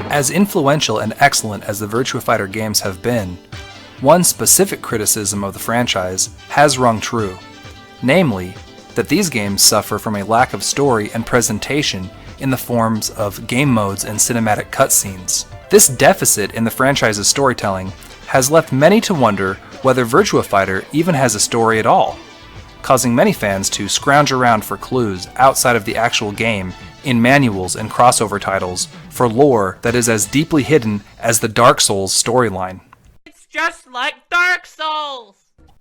As influential and excellent as the Virtua Fighter games have been, one specific criticism of the franchise has rung true, namely, that these games suffer from a lack of story and presentation in the forms of game modes and cinematic cutscenes. This deficit in the franchise's storytelling has left many to wonder whether Virtua Fighter even has a story at all, causing many fans to scrounge around for clues outside of the actual game in manuals and crossover titles for lore that is as deeply hidden as the Dark Souls storyline. It's just like Dark Souls!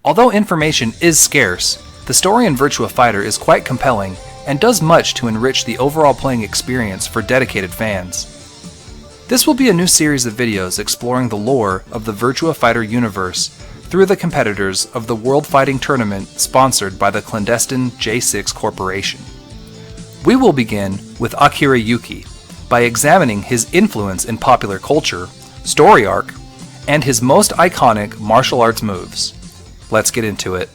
Although information is scarce, the story in Virtua Fighter is quite compelling and does much to enrich the overall playing experience for dedicated fans. This will be a new series of videos exploring the lore of the Virtua Fighter universe through the competitors of the World Fighting Tournament sponsored by the clandestine J6 Corporation. We will begin with Akira Yuki by examining his influence in popular culture, story arc, and his most iconic martial arts moves. Let's get into it.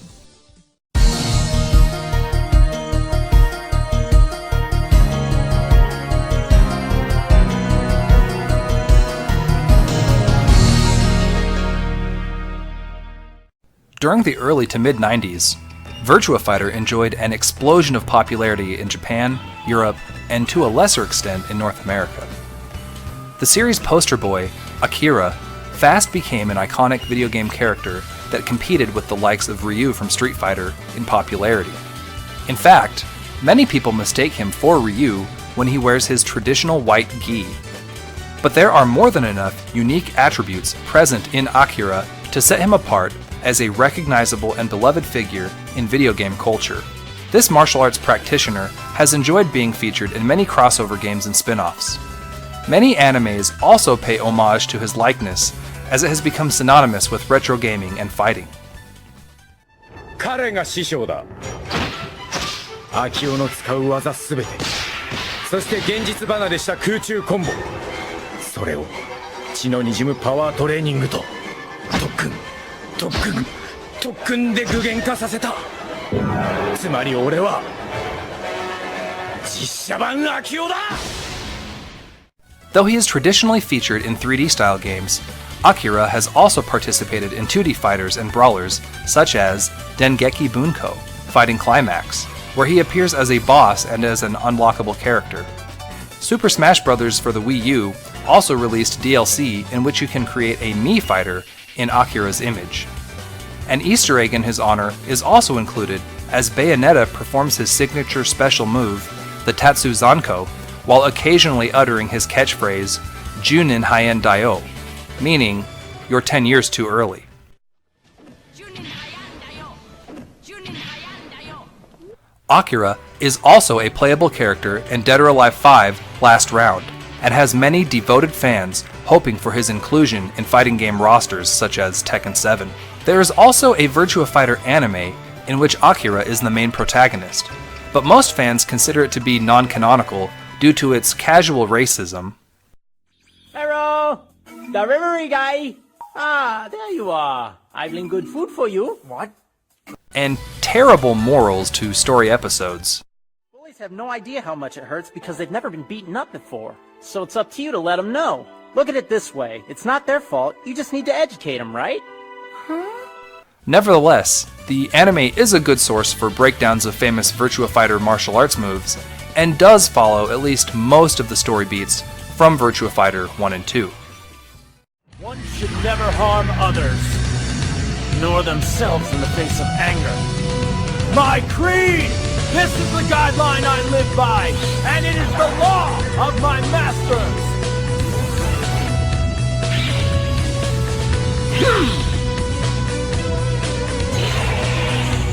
During the early to mid-90s, Virtua Fighter enjoyed an explosion of popularity in Japan, Europe, and to a lesser extent in North America. The series' poster boy, Akira, fast became an iconic video game character that competed with the likes of Ryu from Street Fighter in popularity. In fact, many people mistake him for Ryu when he wears his traditional white gi. But there are more than enough unique attributes present in Akira to set him apart as a recognizable and beloved figure in video game culture. This martial arts practitioner has enjoyed being featured in many crossover games and spin-offs. Many animes also pay homage to his likeness, as it has become synonymous with retro gaming and fighting. 彼が師匠だ。秋夫の使う技すべて、そして現実離れした空中コンボ、それを血の滲むパワートレーニングと特訓で具現化させた。つまり俺は実写版秋夫だ。Though he is traditionally featured in 3D style games, Akira has also participated in 2D fighters and brawlers such as Dengeki Bunko, Fighting Climax, where he appears as a boss and as an unlockable character. Super Smash Bros. For the Wii U also released DLC in which you can create a Mii fighter in Akira's image. An Easter egg in his honor is also included as Bayonetta performs his signature special move, the Tatsuzanko, while occasionally uttering his catchphrase, Junin Hien Daio, meaning, "You're 10 years too early." Akira is also a playable character in Dead or Alive 5 Last Round, and has many devoted fans hoping for his inclusion in fighting game rosters such as Tekken 7. There is also a Virtua Fighter anime in which Akira is the main protagonist, but most fans consider it to be non-canonical due to its casual racism. Hello! The Reverie guy! Ah, there you are. I've been good food for you. What? And terrible morals to story episodes. Bullies have no idea how much it hurts because they've never been beaten up before. So it's up to you to let them know. Look at it this way. It's not their fault. You just need to educate them, right? Nevertheless, the anime is a good source for breakdowns of famous Virtua Fighter martial arts moves, and does follow at least most of the story beats from Virtua Fighter 1 and 2. One should never harm others, nor themselves in the face of anger. My creed! This is the guideline I live by, and it is the law of my masters!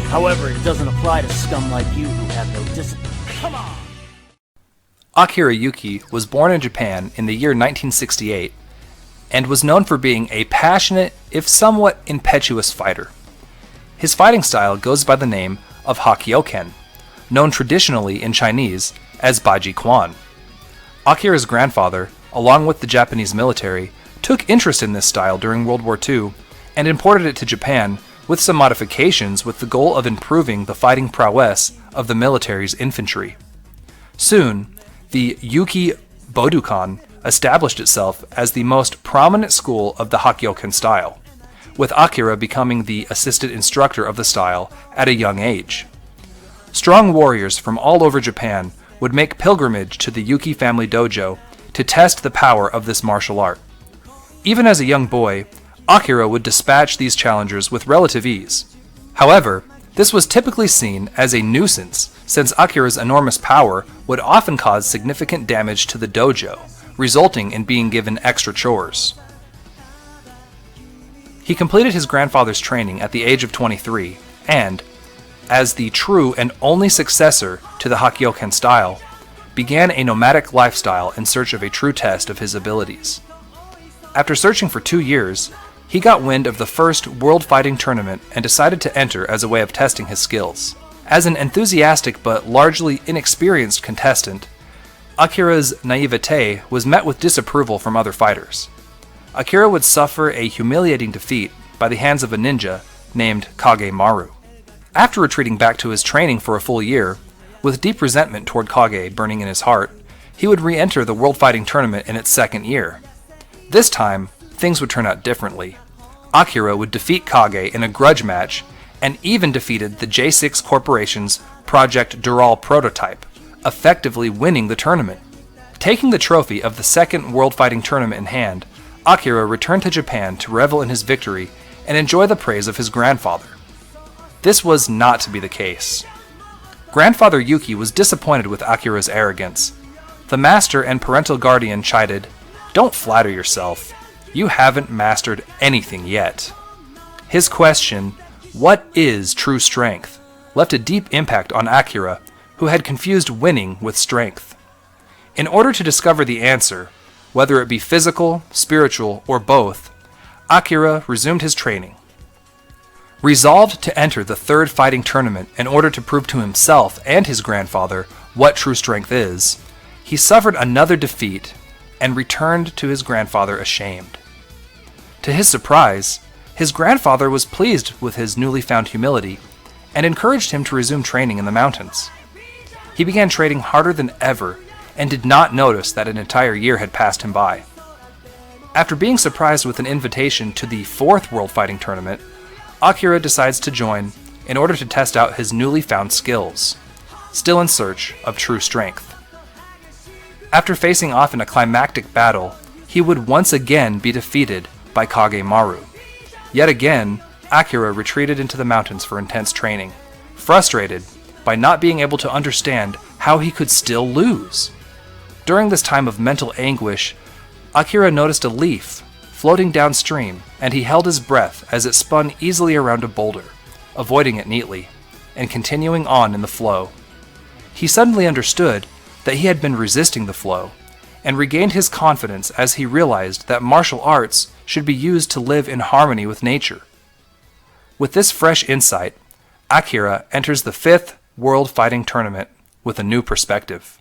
However, it doesn't apply to scum like you who have no discipline. Come on! Akira Yuki was born in Japan in the year 1968, and was known for being a passionate, if somewhat impetuous fighter. His fighting style goes by the name of Hakyoken, known traditionally in Chinese as Baji Quan. Akira's grandfather, along with the Japanese military, took interest in this style during World War II and imported it to Japan with some modifications with the goal of improving the fighting prowess of the military's infantry. Soon, the Yuki Bodukan established itself as the most prominent school of the Hakkyoken style, with Akira becoming the assistant instructor of the style at a young age. Strong warriors from all over Japan would make pilgrimage to the Yuki family dojo to test the power of this martial art. Even as a young boy, Akira would dispatch these challengers with relative ease. However, this was typically seen as a nuisance, since Akira's enormous power would often cause significant damage to the dojo, resulting in being given extra chores. He completed his grandfather's training at the age of 23, and, as the true and only successor to the Hakkyoken style, began a nomadic lifestyle in search of a true test of his abilities. After searching for 2 years, he got wind of the first World Fighting Tournament and decided to enter as a way of testing his skills. As an enthusiastic but largely inexperienced contestant, Akira's naivete was met with disapproval from other fighters. Akira would suffer a humiliating defeat by the hands of a ninja named Kage Maru. After retreating back to his training for a full year, with deep resentment toward Kage burning in his heart, he would re-enter the World Fighting Tournament in its second year. This time, things would turn out differently. Akira would defeat Kage in a grudge match and even defeated the J6 Corporation's Project Dural prototype, effectively winning the tournament. Taking the trophy of the second World Fighting Tournament in hand, Akira returned to Japan to revel in his victory and enjoy the praise of his grandfather. This was not to be the case. Grandfather Yuki was disappointed with Akira's arrogance. The master and parental guardian chided, "Don't flatter yourself. You haven't mastered anything yet." His question, "What is true strength?" left a deep impact on Akira, who had confused winning with strength. In order to discover the answer, whether it be physical, spiritual, or both, Akira resumed his training. Resolved to enter the third fighting tournament in order to prove to himself and his grandfather what true strength is, he suffered another defeat and returned to his grandfather ashamed. To his surprise, his grandfather was pleased with his newly found humility and encouraged him to resume training in the mountains. He began training harder than ever and did not notice that an entire year had passed him by. After being surprised with an invitation to the fourth World Fighting Tournament, Akira decides to join in order to test out his newly found skills, still in search of true strength. After facing off in a climactic battle, he would once again be defeated by Kage Maru. Yet again, Akira retreated into the mountains for intense training, frustrated by not being able to understand how he could still lose. During this time of mental anguish, Akira noticed a leaf floating downstream, and he held his breath as it spun easily around a boulder, avoiding it neatly, and continuing on in the flow. He suddenly understood that he had been resisting the flow, and regained his confidence as he realized that martial arts should be used to live in harmony with nature. With this fresh insight, Akira enters the 5th World Fighting Tournament with a new perspective.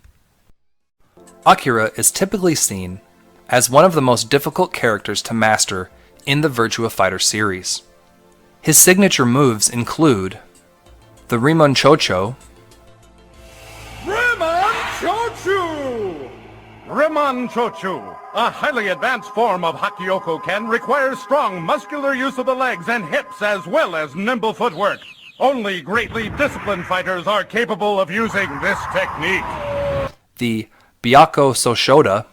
Akira is typically seen as one of the most difficult characters to master in the Virtua Fighter series. His signature moves include the Rimon Chocho, Rimon Chochu, a highly advanced form of Hakkyoku-ken, requires strong muscular use of the legs and hips as well as nimble footwork. Only greatly disciplined fighters are capable of using this technique. the Byakko Soshoda,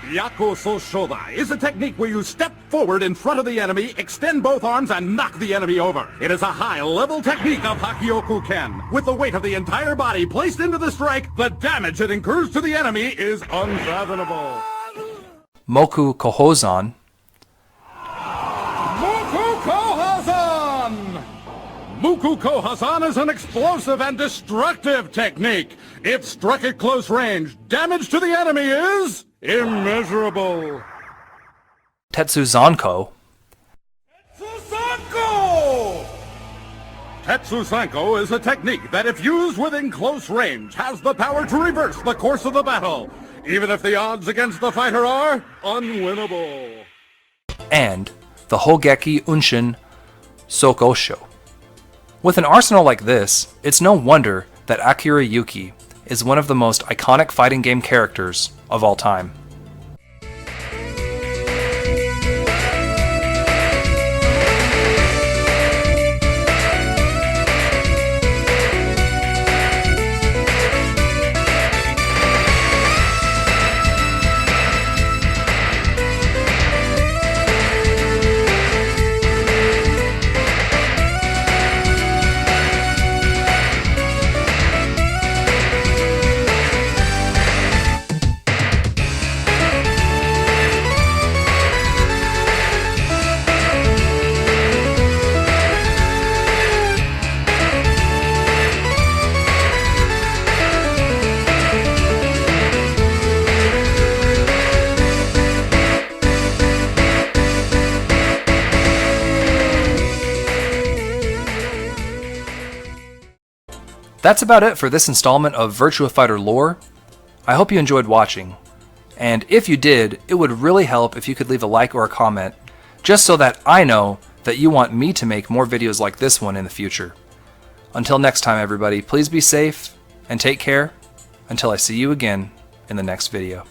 Byakko Soshoda is a technique where you step forward in front of the enemy, extend both arms, and knock the enemy over. It is a high-level technique of Hakkyoku-ken. With the weight of the entire body placed into the strike, the damage it incurs to the enemy is unfathomable. Moku Kohozan, Muku Kohazan! Muku Kohazan is an explosive and destructive technique. If struck at close range, damage to the enemy is immeasurable. Tetsuzanko, Tetsusanko! Tetsusanko is a technique that, if used within close range, has the power to reverse the course of the battle, even if the odds against the fighter are unwinnable. and the Hogeki Unshin Sokosho. With an arsenal like this, it's no wonder that Akira Yuki is one of the most iconic fighting game characters of all time. That's about it for this installment of Virtua Fighter lore. I hope you enjoyed watching, and if you did, it would really help if you could leave a like or a comment, just so that I know that you want me to make more videos like this one in the future. Until next time everybody, please be safe and take care until I see you again in the next video.